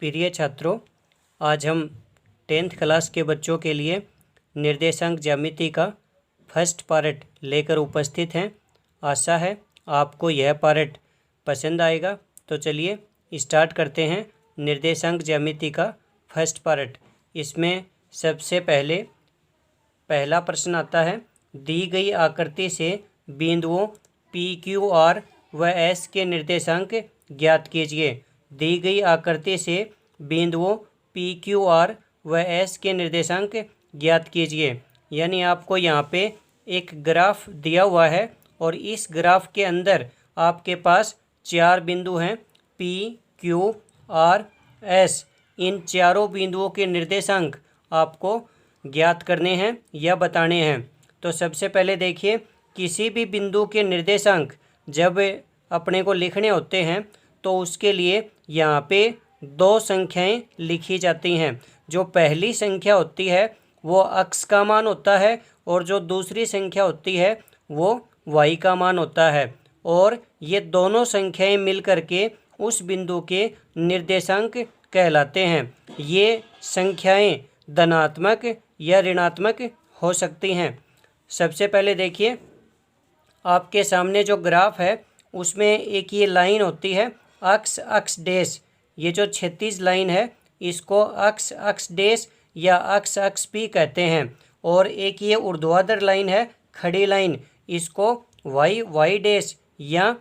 प्रिय छात्रों, आज हम 10th क्लास के बच्चों के लिए निर्देशांक ज्यामिति का फर्स्ट पार्ट लेकर उपस्थित हैं। आशा है आपको यह पार्ट पसंद आएगा। तो चलिए स्टार्ट करते हैं निर्देशांक ज्यामिति का फर्स्ट पार्ट। इसमें सबसे पहला प्रश्न आता है, दी गई आकृति से बिंदुओं P, Q, R व S के निर्देशांक ज्ञात कीजिए। दी गई आकृति से बिंदुओं P, Q, R व S के निर्देशांक ज्ञात कीजिए। यानी आपको यहाँ पे एक ग्राफ दिया हुआ है और इस ग्राफ के अंदर आपके पास 4 बिंदु हैं P, Q, R, S। इन चारों बिंदुओं के निर्देशांक आपको ज्ञात करने हैं या बताने हैं। तो सबसे पहले देखिए, किसी भी बिंदु के निर्देशांक जब अपने को लिखने होते हैं तो उसके लिए यहाँ पे 2 संख्याएं लिखी जाती हैं। जो पहली संख्या होती है वो x का मान होता है और जो दूसरी संख्या होती है वो y का मान होता है। और ये दोनों संख्याएं मिल करके उस बिंदु के निर्देशांक कहलाते हैं। ये संख्याएं धनात्मक या ऋणात्मक हो सकती हैं। सबसे पहले देखिए, आपके सामने जो ग्राफ है उसमें एक ये लाइन होती है अक्स डैश। ये जो 36 लाइन है इसको अक्स डैश या अक्स भी कहते हैं। और एक ये ऊर्ध्वाधर लाइन है खड़ी लाइन, इसको वाई डैश या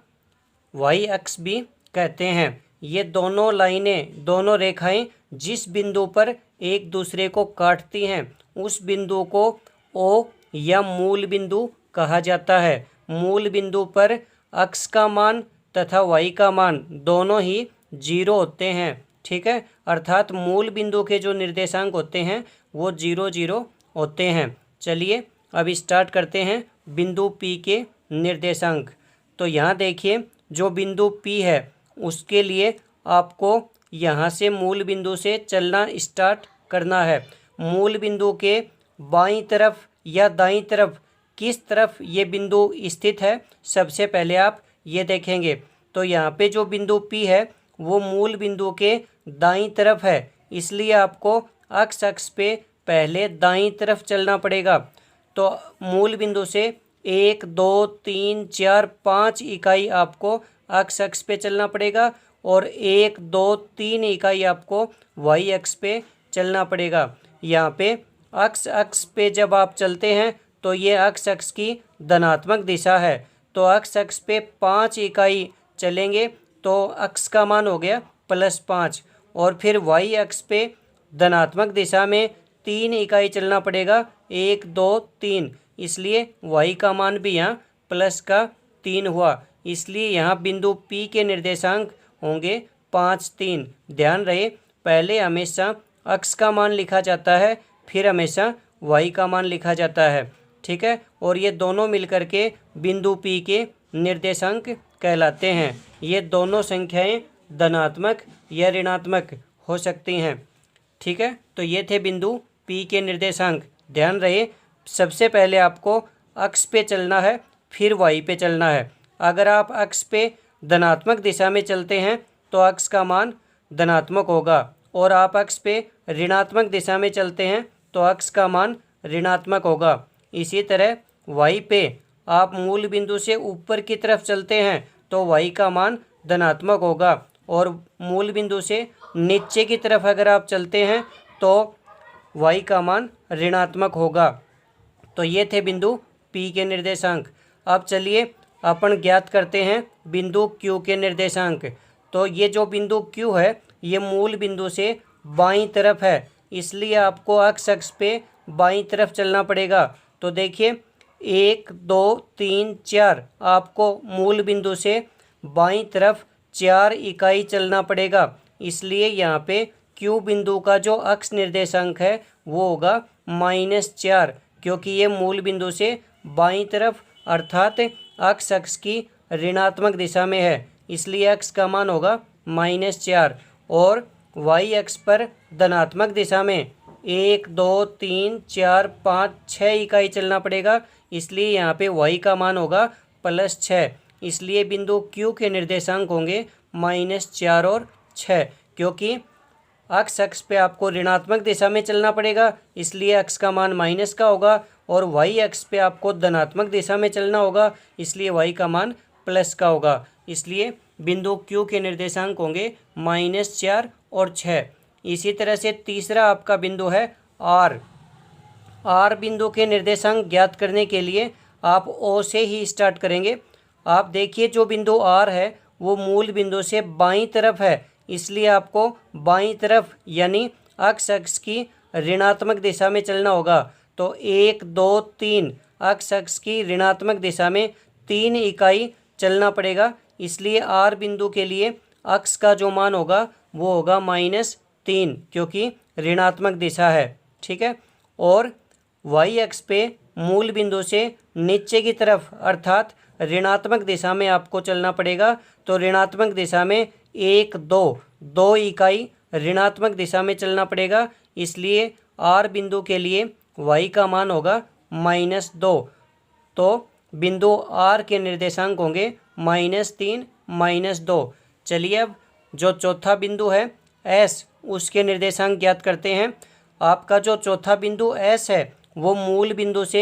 वाई अक्स भी कहते हैं। ये दोनों लाइनें, दोनों रेखाएं जिस बिंदु पर एक दूसरे को काटती हैं उस बिंदु को ओ या मूल बिंदु कहा जाता है। मूल बिंदु पर x का मान तथा y का मान दोनों ही 0 होते हैं। ठीक है, अर्थात मूल बिंदु के जो निर्देशांक होते हैं वो 0 होते हैं। चलिए अब स्टार्ट करते हैं बिंदु P के निर्देशांक। तो यहाँ देखिए, जो बिंदु P है उसके लिए आपको यहाँ से मूल बिंदु से चलना स्टार्ट करना है। मूल बिंदु के बाईं तरफ या दाईं तरफ किस तरफ ये बिंदु स्थित है, सबसे पहले आप ये देखेंगे। तो यहाँ पे जो बिंदु P है वो मूल बिंदु के दाईं तरफ है, इसलिए आपको अक्स पे पहले दाईं तरफ चलना पड़ेगा। तो मूल बिंदु से 1, 2, 3, 4, 5 इकाई आपको अक्स पे चलना पड़ेगा और 1, 2, 3 इकाई आपको वाई अक्स पे चलना पड़ेगा। यहाँ पे अक्स पे जब आप चलते हैं तो ये अक्स की धनात्मक दिशा है। तो अक्स पे 5 इकाई चलेंगे तो अक्स का मान हो गया +5। और फिर वाई अक्स पे धनात्मक दिशा में 3 इकाई चलना पड़ेगा, 1, 2, 3। इसलिए वाई का मान भी यहाँ +3 हुआ। इसलिए यहाँ बिंदु P के निर्देशांक होंगे 5, 3। ध्यान रहे, पहले हमेशा अक्स का मान लिखा जाता है, फिर हमेशा वाई का मान लिखा जाता है। ठीक है, और ये दोनों मिलकर के बिंदु P के निर्देशांक कहलाते हैं। ये दोनों संख्याएं धनात्मक या ऋणात्मक हो सकती हैं। ठीक है, तो ये थे बिंदु P के निर्देशांक। ध्यान रहे, सबसे पहले आपको अक्स पे चलना है, फिर वाई पे चलना है। अगर आप अक्स पे धनात्मक दिशा में चलते हैं तो अक्स का मान धनात्मक होगा, और आप अक्स पे ऋणात्मक दिशा में चलते हैं तो अक्स का मान ऋणात्मक होगा। इसी तरह वाई पे आप मूल बिंदु से ऊपर की तरफ चलते हैं तो वाई का मान धनात्मक होगा, और मूल बिंदु से नीचे की तरफ अगर आप चलते हैं तो वाई का मान ऋणात्मक होगा। तो ये थे बिंदु P के निर्देशांक। अब चलिए अपन ज्ञात करते हैं बिंदु Q के निर्देशांक। तो ये जो बिंदु Q है ये मूल बिंदु से बाईं तरफ है, इसलिए आपको अक्स पे बाईं तरफ चलना पड़ेगा। तो देखिए, 1, 2, 3, 4 आपको मूल बिंदु से बाईं तरफ 4 इकाई चलना पड़ेगा। इसलिए यहाँ पे Q बिंदु का जो अक्स निर्देशांक है वो होगा -4, क्योंकि ये मूल बिंदु से बाईं तरफ अर्थात अक्स की ऋणात्मक दिशा में है, इसलिए अक्स का मान होगा -4। और वाई अक्स पर धनात्मक दिशा में 1, 2, 3, 4, 5, 6 इकाई चलना पड़ेगा, इसलिए यहाँ पे वाई का मान होगा +6। इसलिए बिंदु Q के निर्देशांक होंगे -4 और 6, क्योंकि एक्स अक्ष पे आपको ऋणात्मक दिशा में चलना पड़ेगा, इसलिए एक्स का मान माइनस का होगा, और वाई अक्ष पे आपको धनात्मक दिशा में चलना होगा, इसलिए वाई का मान प्लस का होगा। इसलिए बिंदु क्यू के निर्देशांक होंगे -4 और 6। इसी तरह से तीसरा आपका बिंदु है आर। आर बिंदु के निर्देशांक ज्ञात करने के लिए आप ओ से ही स्टार्ट करेंगे। आप देखिए जो बिंदु आर है वो मूल बिंदु से बाईं तरफ है, इसलिए आपको बाईं तरफ यानी एक्स अक्ष की ऋणात्मक दिशा में चलना होगा। तो 1 2 3 एक्स अक्ष की ऋणात्मक दिशा में 3 इकाई चलना पड़ेगा, इसलिए आर बिंदु के लिए अक्ष का जो मान होगा वो होगा -3, क्योंकि ऋणात्मक दिशा है। ठीक है। और वाई अक्ष पे मूल बिंदु से नीचे की तरफ अर्थात ऋणात्मक दिशा में आपको चलना पड़ेगा। तो ऋणात्मक दिशा में 1 2 इकाई ऋणात्मक दिशा में चलना पड़ेगा, इसलिए आर बिंदु के लिए वाई का मान होगा -2। तो बिंदु आर के निर्देशांक होंगे -3 -2। चलिए अब जो चौथा बिंदु है एस, उसके निर्देशांक ज्ञात करते हैं। आपका जो चौथा बिंदु एस है वो मूल बिंदु से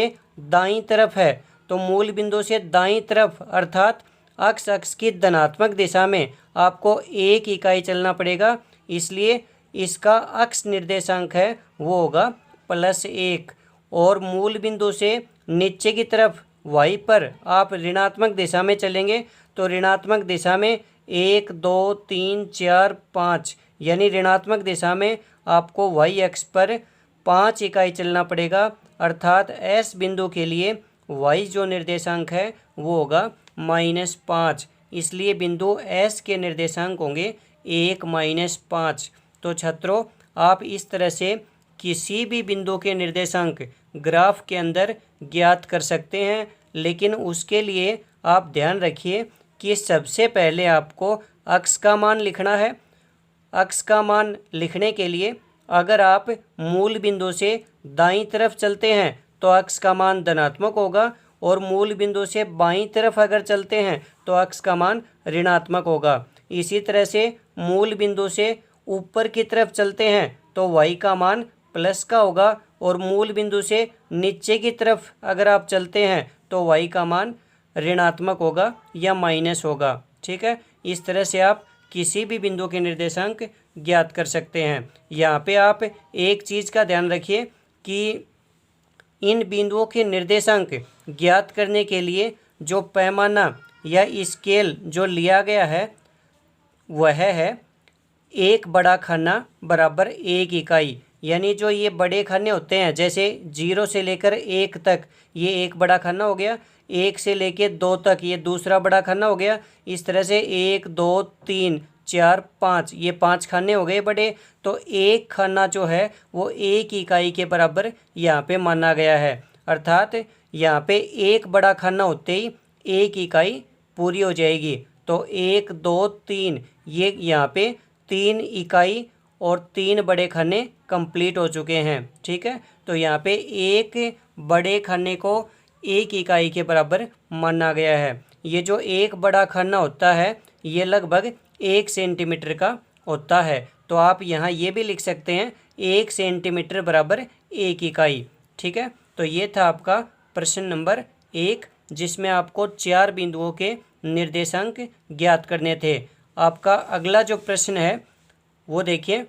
दाईं तरफ है। तो मूल बिंदु से दाईं तरफ अर्थात एक्स अक्ष की धनात्मक दिशा में आपको 1 इकाई चलना पड़ेगा, इसलिए इसका अक्ष निर्देशांक है वो होगा +1। और मूल बिंदु से नीचे की तरफ वाई पर आप ऋणात्मक दिशा में चलेंगे, तो ऋणात्मक दिशा में 1 2 3 4 5 यानी ऋणात्मक दिशा में आपको वाई अक्ष पर 5 इकाई चलना पड़ेगा, अर्थात एस बिंदु के लिए वाई जो निर्देशांक है वो होगा -5, इसलिए बिंदु एस के निर्देशांक होंगे 1 -5। तो छात्रों आप इस तरह से किसी भी बिंदु के निर्देशांक ग्राफ के अंदर ज्ञात कर सकते हैं, लेकिन उसके लिए आप ध्यान रखिए कि सबसे पहले आपको अक्ष का मान लिखना है। अक्ष का मान लिखने के लिए अगर आप मूल बिंदु से दाईं तरफ चलते हैं तो अक्ष का मान धनात्मक होगा, और मूल बिंदु से बाईं तरफ अगर चलते हैं तो अक्ष का मान ऋणात्मक होगा। इसी तरह से मूल बिंदु से ऊपर की तरफ चलते हैं तो वाई का मान प्लस का होगा, और मूल बिंदु से नीचे की तरफ अगर आप चलते हैं तो वाई का मान ऋणात्मक होगा या माइनस होगा। ठीक है। इस तरह से आप किसी भी बिंदु के निर्देशांक ज्ञात कर सकते हैं। यहाँ पे आप एक चीज़ का ध्यान रखिए कि इन बिंदुओं के निर्देशांक ज्ञात करने के लिए जो पैमाना या स्केल जो लिया गया है वह है 1 बड़ा खाना बराबर 1 इकाई। यानी जो ये बड़े खाने होते हैं जैसे 0 से लेकर 1 तक ये एक बड़ा खाना हो गया, 1 से लेकर 2 तक ये दूसरा बड़ा खाना हो गया। इस तरह से 1 2 3 4 5 ये 5 खाने हो गए बड़े। तो एक खाना जो है वो 1 इकाई के बराबर यहाँ पे माना गया है, अर्थात यहाँ पे एक बड़ा खाना होते ही 1 इकाई पूरी हो जाएगी। तो 1 2 3 ये यहाँ पे 3 इकाई और 3 बड़े खाने कंप्लीट हो चुके हैं। ठीक है। तो यहाँ पे एक बड़े खाने को 1 इकाई के बराबर माना गया है। ये जो एक बड़ा खाना होता है ये लगभग 1 सेंटीमीटर का होता है। तो आप यहाँ ये भी लिख सकते हैं 1 सेंटीमीटर बराबर 1 इकाई। ठीक है। तो ये था आपका प्रश्न नंबर 1, जिसमें आपको 4 बिंदुओं के निर्देशांक ज्ञात करने थे। आपका अगला जो प्रश्न है वो देखिए,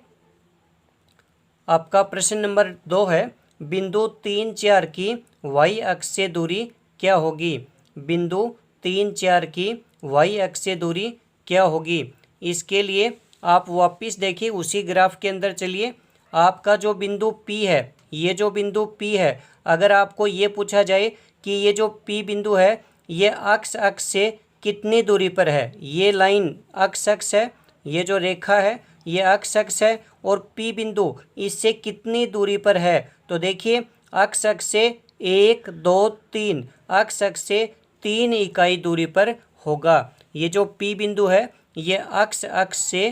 आपका प्रश्न नंबर 2 है, बिंदु 3 4 की वाई अक्ष से दूरी क्या होगी। बिंदु 3 4 की वाई अक्ष से दूरी क्या होगी। इसके लिए आप वापस देखिए उसी ग्राफ के अंदर चलिए। आपका जो बिंदु P है, ये जो बिंदु P है, अगर आपको ये पूछा जाए कि ये जो P बिंदु है ये अक्ष अक्ष से कितनी दूरी पर है, ये लाइन अक्ष अक्ष है, ये जो रेखा है ये अक्ष अक्ष है, और P बिंदु इससे कितनी दूरी पर है। तो देखिए अक्ष अक्ष से 1 2 3 अक्ष अक्ष से 3 इकाई दूरी पर होगा। ये जो P बिंदु है ये अक्ष अक्ष से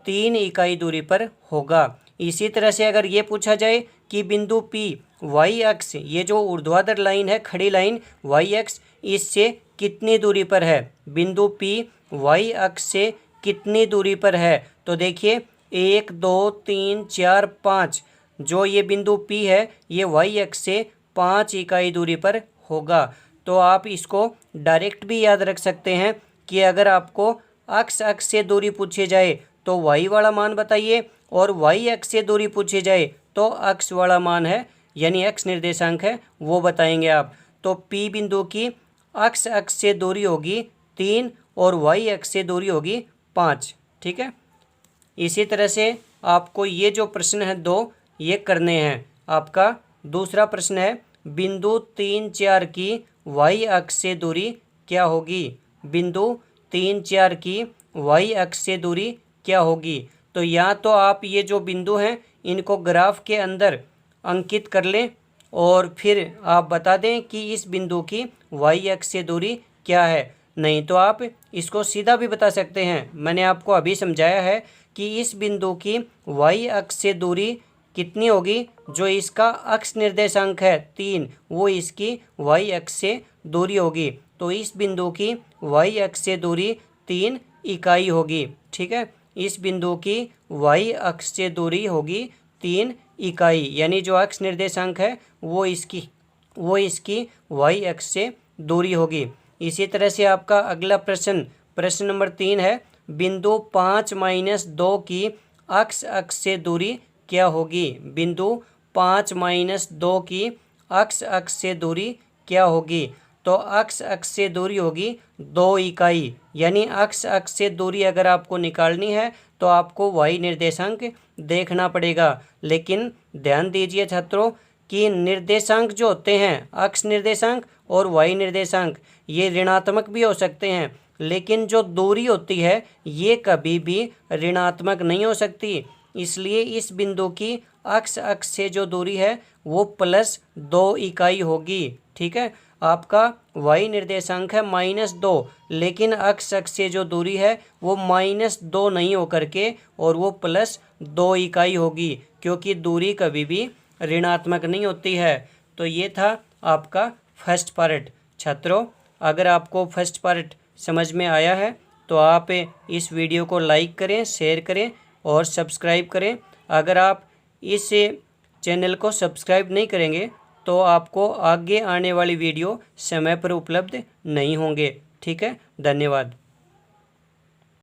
3 इकाई दूरी पर होगा। इसी तरह से अगर ये पूछा जाए कि बिंदु P वाई अक्ष, ये जो ऊर्ध्वाधर लाइन है खड़ी लाइन वाई अक्ष, इससे कितनी दूरी पर है, बिंदु P वाई अक्ष से कितनी दूरी पर है। तो देखिए 1 2 3 4 5, जो ये बिंदु P है ये वाई अक्ष से 5 इकाई दूरी पर होगा। तो आप इसको डायरेक्ट भी याद रख सकते हैं कि अगर आपको अक्ष से दूरी पूछी जाए तो वाई वाला मान बताइए, और वाई अक्ष से दूरी पूछी जाए तो अक्ष वाला मान है यानी एक्स निर्देशांक है वो बताएंगे आप। तो P बिंदु की अक्ष से दूरी होगी 3 और वाई अक्ष से दूरी होगी 5। ठीक है, इसी तरह से आपको ये जो प्रश्न है 2 ये करने हैं। आपका दूसरा प्रश्न है बिंदु 3 4 की वाई अक्ष से दूरी क्या होगी। बिंदु 3 4 की वाई अक्ष से दूरी क्या होगी। तो या तो आप ये जो बिंदु हैं इनको ग्राफ के अंदर अंकित कर लें और फिर आप बता दें कि इस बिंदु की वाई अक्ष से दूरी क्या है। नहीं तो आप इसको सीधा भी बता सकते हैं। मैंने आपको अभी समझाया है कि इस बिंदु की वाई अक्ष से दूरी कितनी होगी, जो इसका अक्ष निर्देशांक है 3 वो इसकी वाई अक्ष से दूरी होगी। तो इस बिंदु की वाई अक्ष से दूरी 3 इकाई होगी। ठीक है, इस बिंदु की वाई अक्ष से दूरी होगी 3 इकाई, यानी जो अक्ष निर्देशांक है वो इसकी वाई अक्ष से दूरी होगी। इसी तरह से आपका अगला प्रश्न नंबर 3 है बिंदु 5 - 2 की अक्ष से दूरी क्या होगी। बिंदु 5 - 2 की अक्ष से दूरी क्या होगी। तो अक्ष से दूरी होगी 2 इकाई, यानी अक्ष से दूरी अगर आपको निकालनी है तो आपको वाई निर्देशांक देखना पड़ेगा। लेकिन ध्यान दीजिए छात्रों कि निर्देशांक जो होते हैं अक्ष निर्देशांक और वाई निर्देशांक ये ऋणात्मक भी हो सकते हैं, लेकिन जो दूरी होती है ये कभी भी ऋणात्मक नहीं हो सकती। इसलिए इस बिंदु की अक्ष से जो दूरी है वो +2 इकाई होगी। ठीक है, आपका वाई निर्देशांक है -2, लेकिन अक्ष से जो दूरी है वो -2 नहीं होकर के और वो +2 इकाई होगी, क्योंकि दूरी कभी भी ऋणात्मक नहीं होती है। तो ये था आपका फर्स्ट पार्ट। छात्रों, अगर आपको फर्स्ट पार्ट समझ में आया है तो आप इस वीडियो को लाइक करें, शेयर करें और सब्सक्राइब करें। अगर आप इस चैनल को सब्सक्राइब नहीं करेंगे तो आपको आगे आने वाली वीडियो समय पर उपलब्ध नहीं होंगे। ठीक है, धन्यवाद।